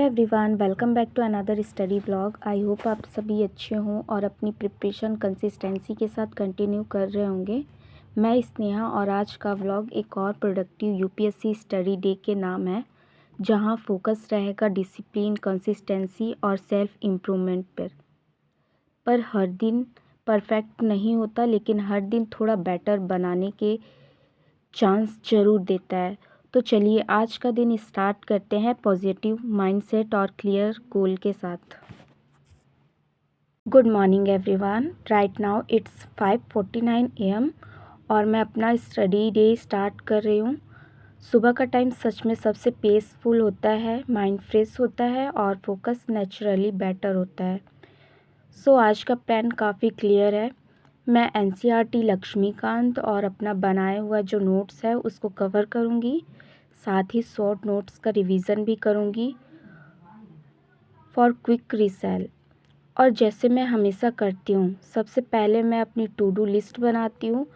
Hello everyone, welcome back to another study blog. I hope आप सभी अच्छे हों और अपनी प्रिपरेशन कंसिस्टेंसी के साथ कंटिन्यू कर रहे होंगे। मैं स्नेहा और आज का व्लॉग एक और प्रोडक्टिव यूपीएससी स्टडी डे के नाम है, जहां फोकस रहेगा डिसिप्लिन, कंसिस्टेंसी और सेल्फ इम्प्रूवमेंट पर हर दिन परफेक्ट नहीं होता, लेकिन हर दिन थोड़ा बेटर बनाने के चांस ज़रूर देता है। तो चलिए आज का दिन स्टार्ट करते हैं पॉजिटिव माइंडसेट और क्लियर गोल के साथ। Good morning everyone, right now it's 5:49 AM और मैं अपना स्टडी डे स्टार्ट कर रही हूँ। सुबह का टाइम सच में सबसे पीसफुल होता है, माइंड फ्रेश होता है और फोकस नेचुरली बेटर होता है। सो आज का प्लान काफ़ी क्लियर है। मैं एनसीईआरटी लक्ष्मीकांत और अपना बनाया हुआ जो नोट्स है उसको कवर करूँगी, साथ ही शॉर्ट नोट्स का रिवीजन भी करूँगी फॉर क्विक रिसेल। और जैसे मैं हमेशा करती हूँ, सबसे पहले मैं अपनी टू डू लिस्ट बनाती हूँ,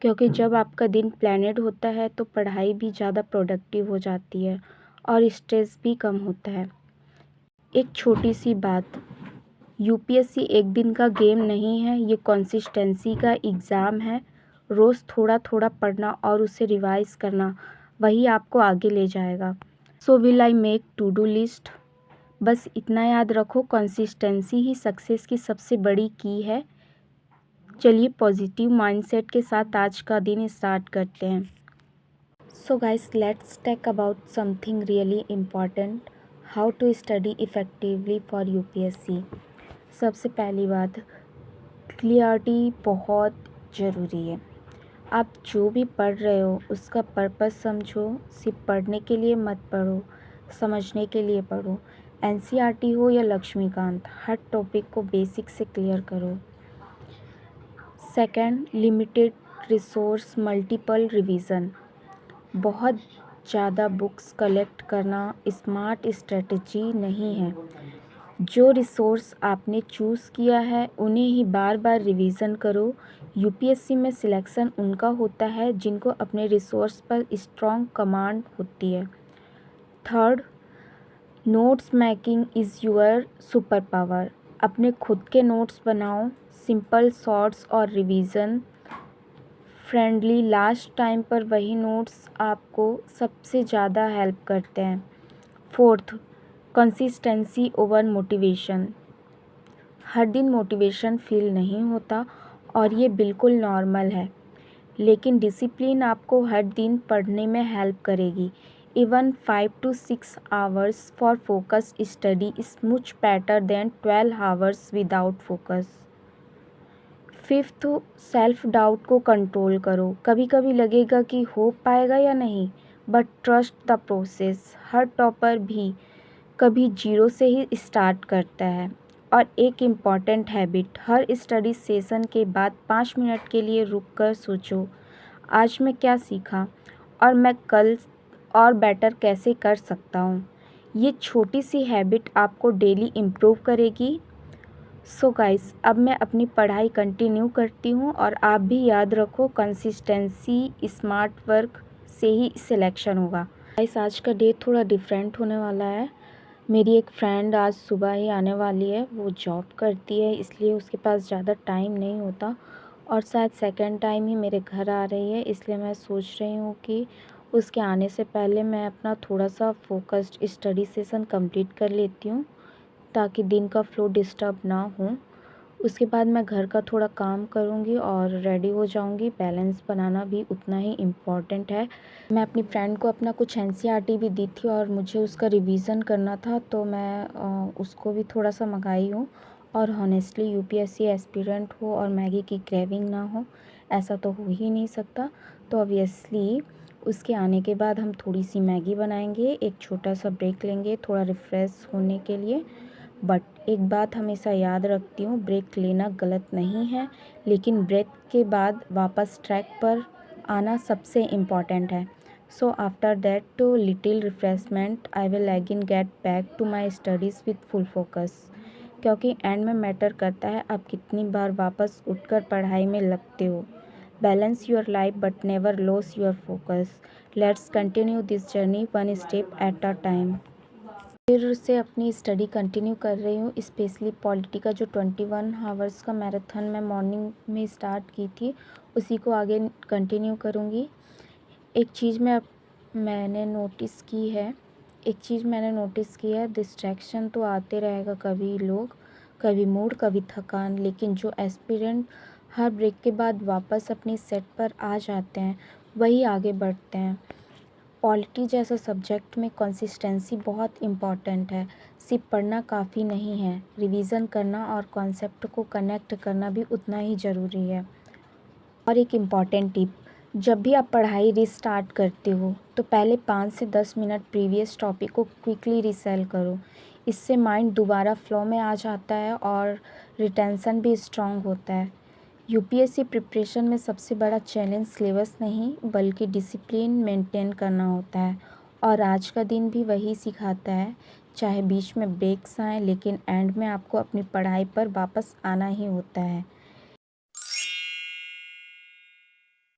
क्योंकि जब आपका दिन प्लानेड होता है तो पढ़ाई भी ज़्यादा प्रोडक्टिव हो जाती है और स्ट्रेस भी कम होता है। एक छोटी सी बात, यूपीएससी एक दिन का गेम नहीं है, ये कंसिस्टेंसी का एग्ज़ाम है। रोज़ थोड़ा थोड़ा पढ़ना और उसे रिवाइज करना, वही आपको आगे ले जाएगा। So will I make to do list. बस इतना याद रखो, कंसिस्टेंसी ही सक्सेस की सबसे बड़ी की है। चलिए पॉजिटिव माइंडसेट के साथ आज का दिन स्टार्ट करते हैं। So guys, let's talk about something really important, how to study effectively for UPSC. सबसे पहली बात, क्लियरिटी बहुत ज़रूरी है। आप जो भी पढ़ रहे हो उसका पर्पस समझो, सिर्फ पढ़ने के लिए मत पढ़ो, समझने के लिए पढ़ो। एनसीईआरटी हो या लक्ष्मीकांत, हर टॉपिक को बेसिक से क्लियर करो। Second, limited resource, multiple revision. बहुत ज़्यादा बुक्स कलेक्ट करना स्मार्ट स्ट्रेटजी नहीं है। जो रिसोर्स आपने चूज़ किया है उन्हें ही बार बार रिवीजन करो। यूपीएससी में सिलेक्शन उनका होता है जिनको अपने रिसोर्स पर स्ट्रॉन्ग कमांड होती है। Third, notes making is your super power. अपने खुद के नोट्स बनाओ, सिंपल, शॉर्ट्स और रिवीजन फ्रेंडली। लास्ट टाइम पर वही नोट्स आपको सबसे ज़्यादा हेल्प करते हैं। Fourth, consistency over motivation. हर दिन मोटिवेशन फील नहीं होता और ये बिल्कुल नॉर्मल है, लेकिन डिसिप्लिन आपको हर दिन पढ़ने में हेल्प करेगी। Even 5 to 6 hours for focus study is much better than 12 hours without focus. Fifth, self doubt को कंट्रोल करो। कभी कभी लगेगा कि हो पाएगा या नहीं, but trust the process. Her topper भी कभी जीरो से ही स्टार्ट करता है। और एक इम्पॉर्टेंट हैबिट, हर स्टडी सेशन के बाद 5 मिनट के लिए रुक कर सोचो, आज मैं क्या सीखा और मैं कल और बेटर कैसे कर सकता हूँ। ये छोटी सी हैबिट आपको डेली इम्प्रूव करेगी। सो गाइस, अब मैं अपनी पढ़ाई कंटिन्यू करती हूँ और आप भी याद रखो, कंसिस्टेंसी स्मार्ट वर्क से ही सिलेक्शन होगा। गाइस, आज का डे थोड़ा डिफरेंट होने वाला है। मेरी एक फ्रेंड आज सुबह ही आने वाली है। वो जॉब करती है, इसलिए उसके पास ज़्यादा टाइम नहीं होता और शायद सेकंड टाइम ही मेरे घर आ रही है। इसलिए मैं सोच रही हूँ कि उसके आने से पहले मैं अपना थोड़ा सा फोकस्ड स्टडी सेशन कंप्लीट कर लेती हूँ, ताकि दिन का फ्लो डिस्टर्ब ना हो। उसके बाद मैं घर का थोड़ा काम करूँगी और रेडी हो जाऊँगी। बैलेंस बनाना भी उतना ही इम्पॉर्टेंट है। मैं अपनी फ्रेंड को अपना कुछ एनसीईआरटी भी दी थी और मुझे उसका रिवीजन करना था, तो मैं उसको भी थोड़ा सा मंगाई हूँ। और हॉनेस्टली यूपीएससी एस्पिरेंट हो और मैगी की क्रेविंग ना हो, ऐसा तो हो ही नहीं सकता। तो ऑब्वियसली उसके आने के बाद हम थोड़ी सी मैगी बनाएंगे, एक छोटा सा ब्रेक लेंगे थोड़ा रिफ़्रेश होने के लिए। बट एक बात हमेशा याद रखती हूँ, ब्रेक लेना गलत नहीं है, लेकिन ब्रेक के बाद वापस ट्रैक पर आना सबसे इम्पॉर्टेंट है। So after that two little refreshment I will again get back to my studies with full focus, क्योंकि एंड में मैटर करता है आप कितनी बार वापस उठकर पढ़ाई में लगते हो। Balance your life but never loss your focus. Let's continue this journey one step at a time. फिर से अपनी स्टडी कंटिन्यू कर रही हूँ, स्पेशली पॉलिटी का जो 21 हावर्स का मैराथन मैं मॉर्निंग में स्टार्ट की थी उसी को आगे कंटिन्यू करूँगी। एक चीज़ मैंने नोटिस की है, डिस्ट्रैक्शन तो आते रहेगा, कभी मूड, कभी थकान, लेकिन जो एस्पिरेंट हर ब्रेक के बाद वापस अपनी सेट पर आ जाते हैं वही आगे बढ़ते हैं। पॉलिटी जैसा सब्जेक्ट में कंसिस्टेंसी बहुत इम्पॉर्टेंट है। सिर्फ पढ़ना काफ़ी नहीं है, रिवीजन करना और कॉन्सेप्ट को कनेक्ट करना भी उतना ही ज़रूरी है। और एक इम्पॉर्टेंट टिप, जब भी आप पढ़ाई रीस्टार्ट करते हो तो पहले 5 से 10 मिनट प्रीवियस टॉपिक को क्विकली रिसेल करो। इससे माइंड दोबारा फ्लो में आ जाता है और रिटेंशन भी स्ट्रॉन्ग होता है। यूपीएससी प्रिपरेशन में सबसे बड़ा चैलेंज सिलेबस नहीं बल्कि डिसिप्लिन मेंटेन करना होता है, और आज का दिन भी वही सिखाता है। चाहे बीच में ब्रेक्स आएँ, लेकिन एंड में आपको अपनी पढ़ाई पर वापस आना ही होता है।